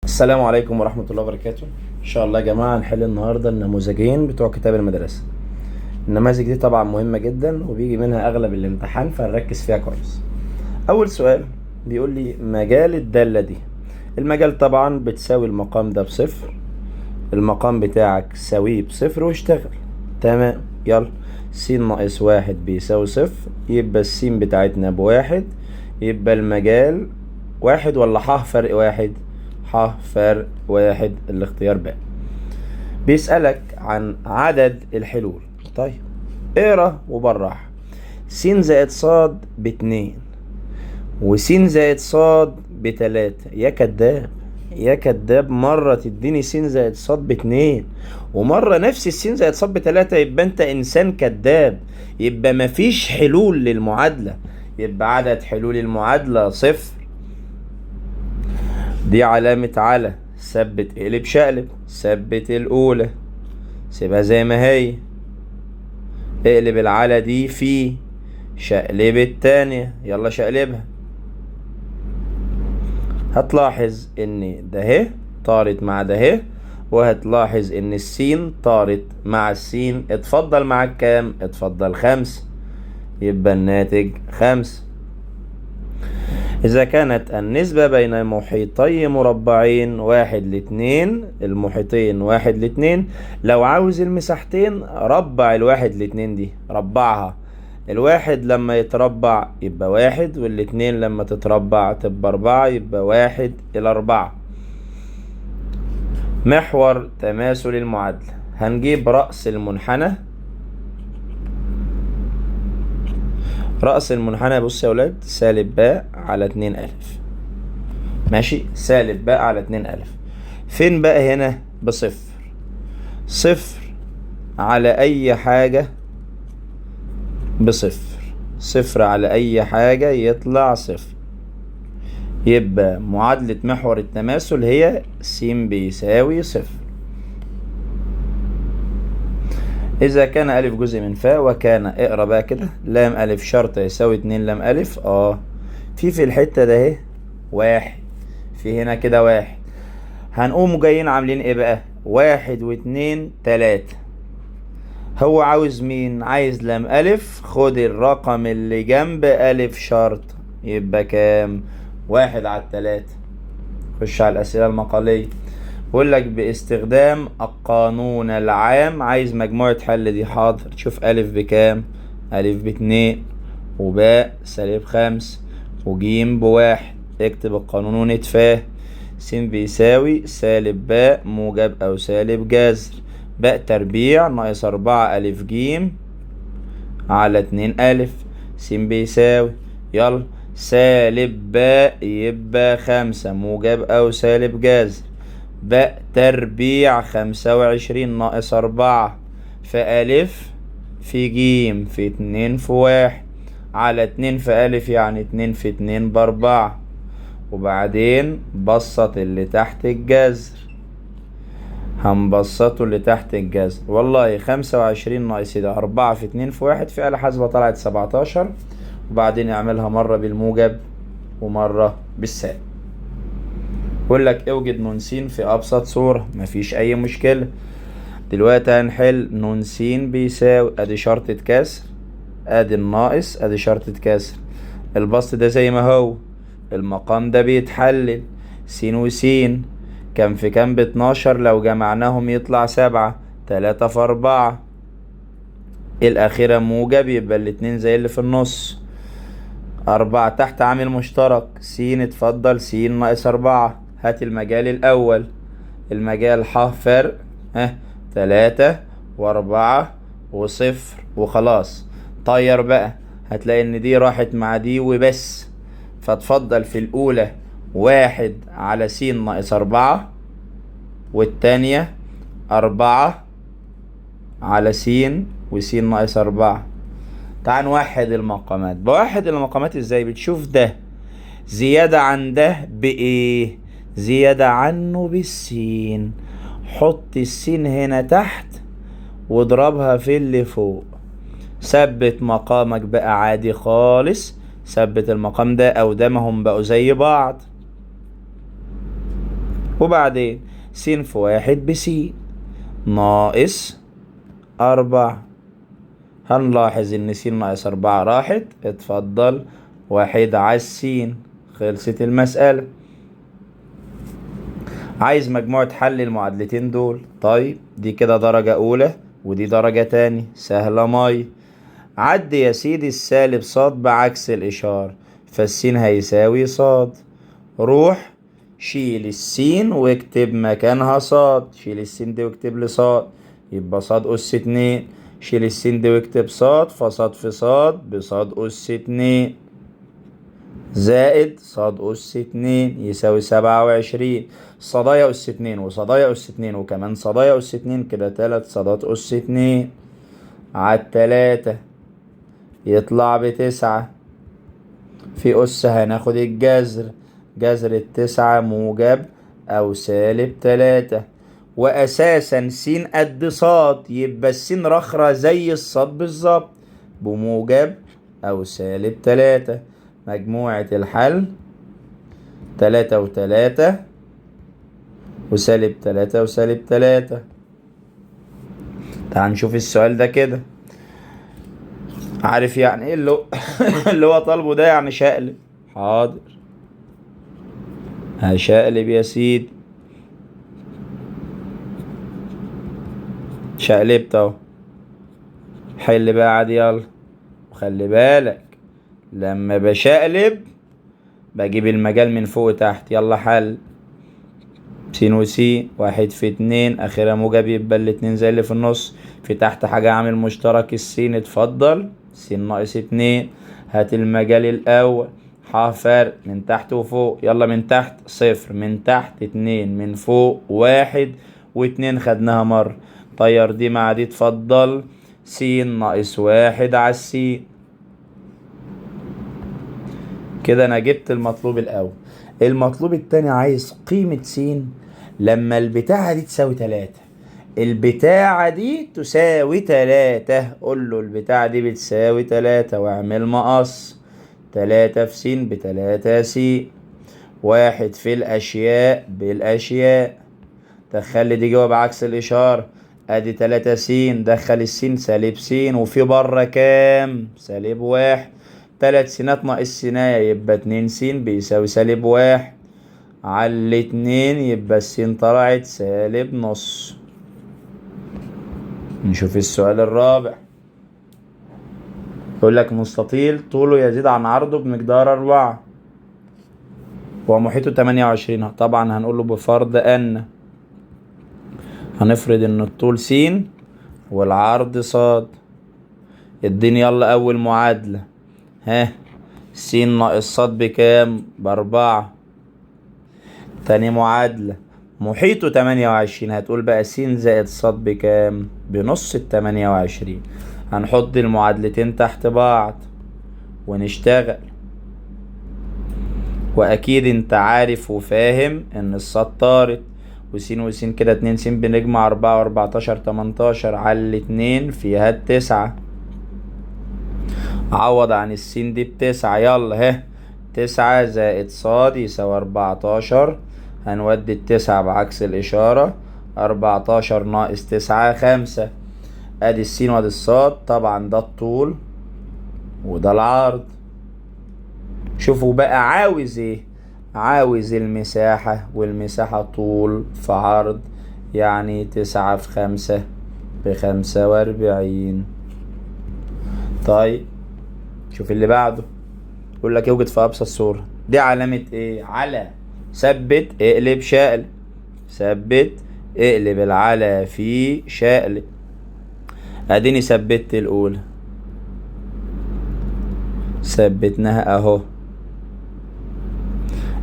السلام عليكم ورحمة الله وبركاته. إن شاء الله يا جماعة هنحل النهاردة النموذجين بتوع كتاب المدرسة. النماذج دي طبعا مهمة جدا وبيجي منها أغلب الامتحان، فنركز فيها كويس. أول سؤال بيقول لي مجال الدالة دي. المجال طبعا بتساوي المقام ده بصفر، المقام بتاعك ساويه بصفر واشتغل. تمام، يلا. س ناقص واحد بيساوي صفر، يبقى السين بتاعتنا بواحد، يبقى المجال واحد ولا ح فرق واحد؟ ح فرق واحد، الاختيار ب. بيسألك عن عدد الحلول. طيب اقرا وبالراحة. س زائد ص باتنين، وس زائد ص بتلاتة. يا كداب يا كداب، مرة تديني س زائد ص باتنين ومرة نفس الس زائد ص بتلاتة، يبقى انت انسان كداب، يبقى مفيش حلول للمعادلة، يبقى عدد حلول المعادلة صفر. دي علامة على، ثبت اقلب شقلب، ثبت الأولى سيبها زي ما هي، اقلب العلى دي في، شقلب التانية، يلا شقلبها. هتلاحظ ان ده اهي طارت مع ده اهي، وهتلاحظ ان السين طارت مع السين. اتفضل معاك كام؟ اتفضل خمسة، يبقى الناتج خمسة. إذا كانت النسبة بين محيطي مربعين واحد لاتنين، المحيطين واحد لاتنين، لو عاوز المساحتين ربع الواحد لاتنين دي، ربعها. الواحد لما يتربع يبقى واحد، والاتنين لما تتربع تبقى أربعة، يبقى واحد إلى أربعة. محور تماثل المعادلة، هنجيب رأس المنحنى. رأس المنحنى بص يا ولاد، سالب باء على 2 ألف. ماشي، سالب باء على 2 ألف. فين بقى هنا؟ بصفر. صفر على أي حاجة بصفر، صفر على أي حاجة يطلع صفر. يبقى معادلة محور التماثل هي س بيساوي صفر. إذا كان ألف جزء من فاء، وكان اقرا بقى كده، لام ألف شرط يساوي 2 لام ألف. في الحتة ده اهي واحد، في هنا كده واحد. هنقوم جايين عاملين ايه بقى؟ واحد واتنين تلاتة. هو عاوز مين؟ عايز لام ألف، خد الرقم اللي جنب ألف شرط، يبقى كام؟ واحد على التلاتة. خش على الأسئلة المقالية. بقول لك باستخدام القانون العام، عايز مجموعة حل دي. حاضر، تشوف ألف بكام؟ ألف باتنين، وباء سالب خمس، وجيم بواحد. اكتب القانون ونتفاه. س بيساوي سالب باء موجب أو سالب جذر باء تربيع ناقص أربعة ألف جيم على 2 ألف. س بيساوي، يلا، سالب باء يبقى 5 موجب أو سالب جذر باء تربيع 25 ناقص 4 في ألف في جيم في 2 في 1 على 2 في ألف، يعني 2 في 2 ب4. وبعدين بسط اللي تحت الجذر، هنبسطه اللي تحت الجذر. والله 25 ناقص ده 4 في 2 في 1، في آلة حاسبة طلعت 17. وبعدين اعملها مرة بالموجب ومرة بالسالب. بقول لك اوجد ن س في أبسط صورة، مفيش أي مشكلة. دلوقتي هنحل ن س بيساوي، أدي شرطة كسر، أدي الناقص، أدي شرطة كسر. البسط ده زي ما هو، المقام ده بيتحلل. س وس كام في كام ب12، لو جمعناهم يطلع 7، 3 في 4. الأخيرة موجب، يبقى الاتنين زي اللي في النص. 4 تحت عامل مشترك، س اتفضل، س ناقص 4. هات المجال الأول. المجال ح فرق 3 و4 وصفر وخلاص. طير بقى، هتلاقي ان دي راحت مع دي وبس، فتفضل في الأولى 1 على س ناقص 4، والتانية 4 على س وس ناقص 4. تعال نوحد المقامات. بوحد المقامات ازاي؟ بتشوف ده زيادة عن ده بإيه؟ زيادة عنه بالسين. حط السين هنا تحت واضربها في اللي فوق. ثبت مقامك بقى عادي خالص، ثبت المقام ده او ده، ما هم بقوا زي بعض. وبعدين س في 1 بس ناقص 4. هنلاحظ ان س ناقص 4 راحت، اتفضل 1 على السين. خلصت المسألة. عايز مجموعة حل المعادلتين دول. طيب دي كده درجة أولى ودي درجة تاني، سهلة مي. عدي يا سيدي السالب صاد بعكس الإشارة، فالسين هيساوي صاد. روح شيل السين واكتب مكانها صاد. شيل السين دي واكتب لي صاد، يبقى صاد أس 2. شيل السين دي واكتب صاد، فصاد في صاد بصاد أس 2 زائد صاد أس 2 يساوي 27. صدايا أس 2 وصدايا أس 2 وكمان صدايا أس 2، كده 3 صادات أس 2 على 3 يطلع ب9. في أس هناخد الجذر، جذر 9 موجب أو سالب 3. وأساسا س قد صاد، يبقى السين رخرة زي الصاد بالظبط بموجب أو سالب 3. مجموعة الحل 3 و3 وسالب 3 وسالب 3. تعال نشوف السؤال ده كده. عارف يعني ايه اللي هو طالبه ده؟ يعني شقلب. حاضر، هشقلب يا سيدي. شقلبت اهو. حل بقى عادي يلا. وخلي بالك لما بشقلب بجيب المجال من فوق وتحت. يلا حل. س وس 1 في 2 اخرها موجب، يبقى الاتنين زي اللي في النص. في تحت حاجة عامل مشترك السين، اتفضل س ناقص 2. هات المجال الأول. ح فرق من تحت وفوق. يلا من تحت 0، من تحت 2، من فوق 1 و2 خدناها مرة. طير دي مع دي، اتفضل س ناقص 1 على السين. كده أنا جبت المطلوب الأول. المطلوب التاني عايز قيمة س لما البتاعة دي تساوي 3. البتاعة دي تساوي 3. قول له البتاعة دي بتساوي 3 واعمل مقص. 3 في س ب3 س. 1 في الأشياء بالأشياء. دخل دي جوه بعكس الإشارة. أدي 3 س، دخل السين سالب س، وفي بره كام؟ سالب 1. 3 سينات ناقص سيناية يبقى 2 س بيساوي سالب 1 على الاتنين، يبقى السين طلعت سالب نص. نشوف السؤال الرابع. يقول لك مستطيل طوله يزيد عن عرضه بمقدار 4 ومحيطه 28. طبعا هنقول له بفرض أن هنفرض ان الطول س والعرض ص. اديني يلا اول معادلة. س ناقص ص بكام؟ ب4. تاني معادلة محيطه 28. هتقول بقى س زائد ص بكام؟ بنص 28. هنحط المعادلتين تحت بعض ونشتغل. واكيد انت عارف وفاهم ان الصاد طارت، وس وس كده 2 س بنجمع 4 و14 18 على الاتنين فيها 9. عوض عن السين دي ب9. يلا 9 زائد ص يساوي 14. هنودي ال9 بعكس الإشارة. 14 ناقص 9 5. ادي السين وادي الصاد. طبعا ده الطول وده العرض. شوفوا بقى عاوز ايه؟ عاوز المساحة، والمساحة طول في عرض، يعني 9 في 5 ب45. طيب شوف اللي بعده. يقول لك يوجد في أبسط صورة. دي علامة ايه؟ على. ثبت اقلب شقلب. ثبت اقلب العلى في شقلب. اديني ثبت الأولى، ثبتناها اهو.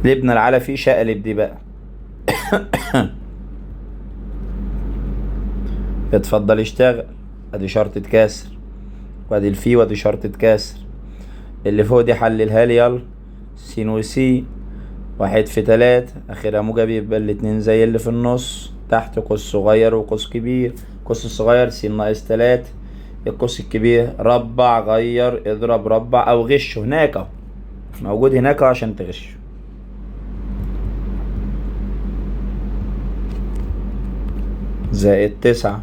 لبنا العلى في شقلب دي بقى. اتفضل اشتغل. ادي شرطة كسر، وادي الفي، وادي شرطة كسر. اللي فوق دي حللها لي يلا. س وس 1 في 3 اخرها موجب، يبقى الاتنين زي اللي في النص. تحت قوس صغير وقوس كبير. قوس الصغير س ناقص 3. القوس الكبير ربع، غير اضرب ربع او غش. هناك اهو موجود هناك عشان تغش. زائد 9.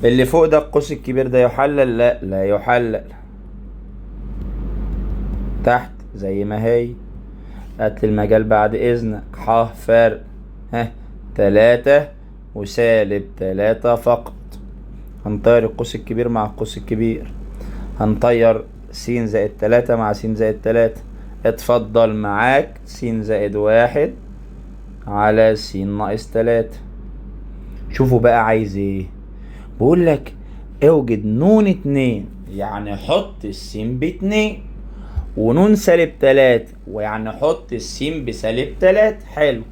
اللي فوق ده القوس الكبير ده يحلل؟ لا يحلل. تحت زي ما هي. هات المجال بعد اذنك. فرق 3 وسالب 3 فقط. هنطير القوس الكبير مع القوس الكبير. هنطير س زائد 3 مع س زائد 3. اتفضل معاك س زائد 1 على س ناقص 3. شوفوا بقى عايز ايه. بقول لك اوجد نون 2، يعني حط السين ب2، ونون سالب 3، ويعني حط السين بسالب 3. حلو.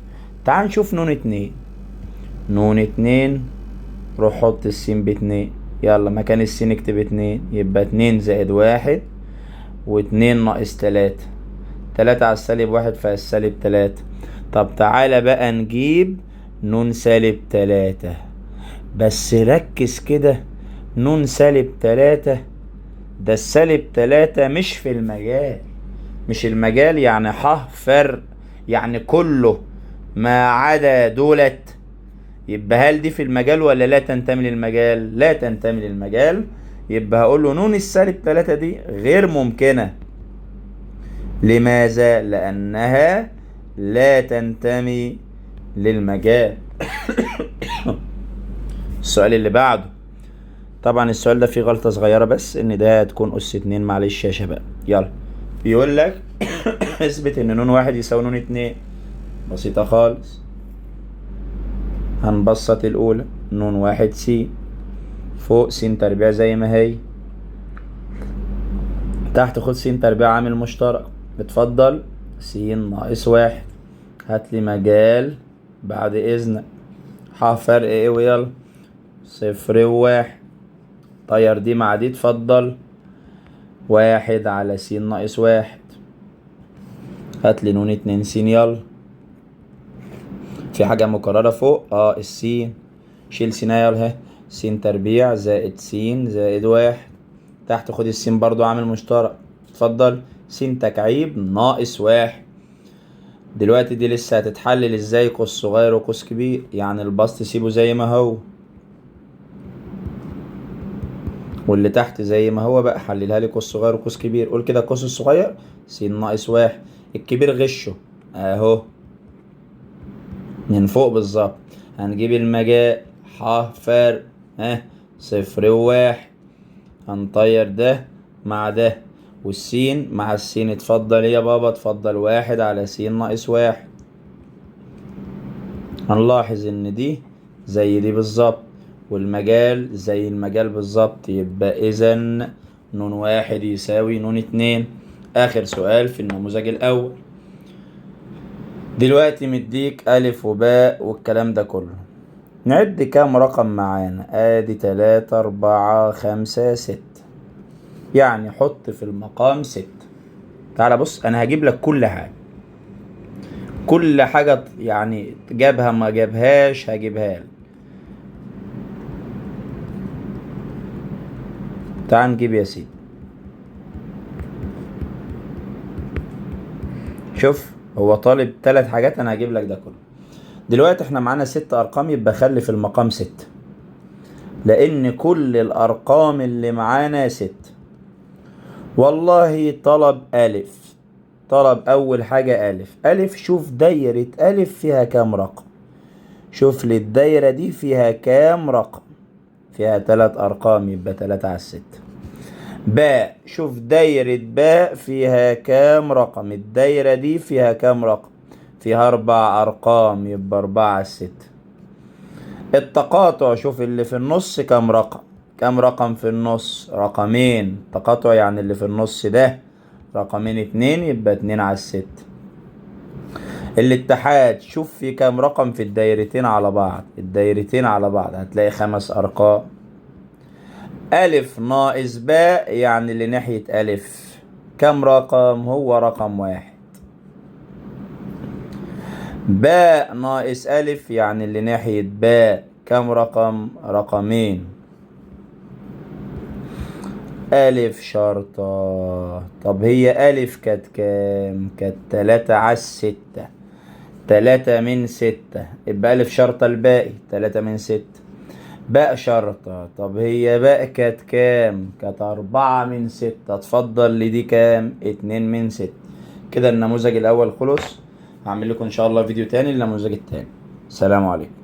تعال نشوف نون 2. نون 2 روح حط السين ب2. يلا مكان السين اكتب 2، يبقى 2 زائد 1 و2 ناقص 3. 3 على السالب 1 فالسالب 3. طب تعالى بقى نجيب نون سالب 3. بس ركز كده، نون سالب 3 ده السالب 3 مش في المجال. مش المجال يعني فرق، يعني كله ما عدا دولت. يبقى هل دي في المجال ولا لا تنتمي للمجال؟ لا تنتمي للمجال. يبقى هقول له نون السالب 3 دي غير ممكنة. لماذا؟ لأنها لا تنتمي للمجال. السؤال اللي بعده. طبعا السؤال ده فيه غلطة صغيرة، بس ان ده هتكون اس 2. معلش يا شباب. يلا بيقول لك اثبت ان نون 1 يساوي نون 2. بسيطة خالص. هنبسط الأولى. نون 1 س فوق س تربيع زي ما هي. تحت خد س تربيع عامل مشترك. اتفضل س ناقص 1. هاتلي مجال بعد إذنك. فرق ايه ويلا 0 و1. طير دي مع دي. اتفضل 1 على س ناقص 1. هاتلي نون 2 س. يلا في حاجة مكررة فوق السين. شيل س يلا س تربيع زائد س زائد 1. تحت خد السين برضو عامل مشترك. اتفضل س تكعيب ناقص 1. دلوقتي دي لسه هتتحلل ازاي؟ قوس صغير وقوس كبير، يعني البسط سيبه زي ما هو، واللي تحت زي ما هو بقى. حللها لي قوس صغير وقوس كبير. قول كده القوس الصغير س ناقص 1، الكبير غشه اهو من فوق بالظبط. هنجيب المجال فرق 0 و1. هنطير ده مع ده والسين مع السين. اتفضل يا بابا. اتفضل 1 على س ناقص 1. هنلاحظ ان دي زي دي بالظبط، والمجال زي المجال بالظبط. يبقى اذا نون 1 يساوي نون 2. اخر سؤال في النموذج الاول. دلوقتي مديك ألف وباء والكلام ده كله. نعد كام رقم معانا؟ ادي 3 4 5 6، يعني حط في المقام 6. تعالى بص، انا هجيب لك كل حاجة. كل حاجة يعني جابها ما جابهاش هجيبها لك. تعال نجيب يا سيدي. شوف هو طالب 3 حاجات، انا هجيب لك ده كله. دلوقتي احنا معانا 6 ارقام، يبقى خلي في المقام 6، لان كل الارقام اللي معانا 6. والله طلب ألف. طلب أول حاجة ألف. شوف دايرة ألف فيها كام رقم. شوف لي الدايرة دي فيها كام رقم. فيها 3 أرقام، يبقى 3 على 6. باء. شوف دايرة باء فيها كام رقم. الدايرة دي فيها كام رقم. فيها 4 أرقام، يبقى 4 على 6. التقاطع. شوف اللي في النص كام رقم. كام رقم في النص؟ رقمين. تقاطع يعني اللي في النص ده رقمين 2، يبقى 2 على 6. الاتحاد. شوف في كام رقم في الدايرتين على بعض. الدايرتين على بعض هتلاقي 5 أرقام. ألف ناقص باء يعني اللي ناحية ألف كام رقم؟ هو رقم 1. باء ناقص ألف يعني اللي ناحية باء كام رقم؟ رقمين. ألف شرطة. طب هي ألف كانت كام؟ كانت 3 على 6. 3 من 6. يبقى ألف شرطة الباقي 3 من 6. باء شرطة. طب هي باء كانت كام؟ كانت 4 من 6. اتفضل لي دي كام؟ 2 من 6. كده النموذج الأول خلص. هعمل لكم إن شاء الله فيديو تاني للنموذج التاني. سلام عليكم.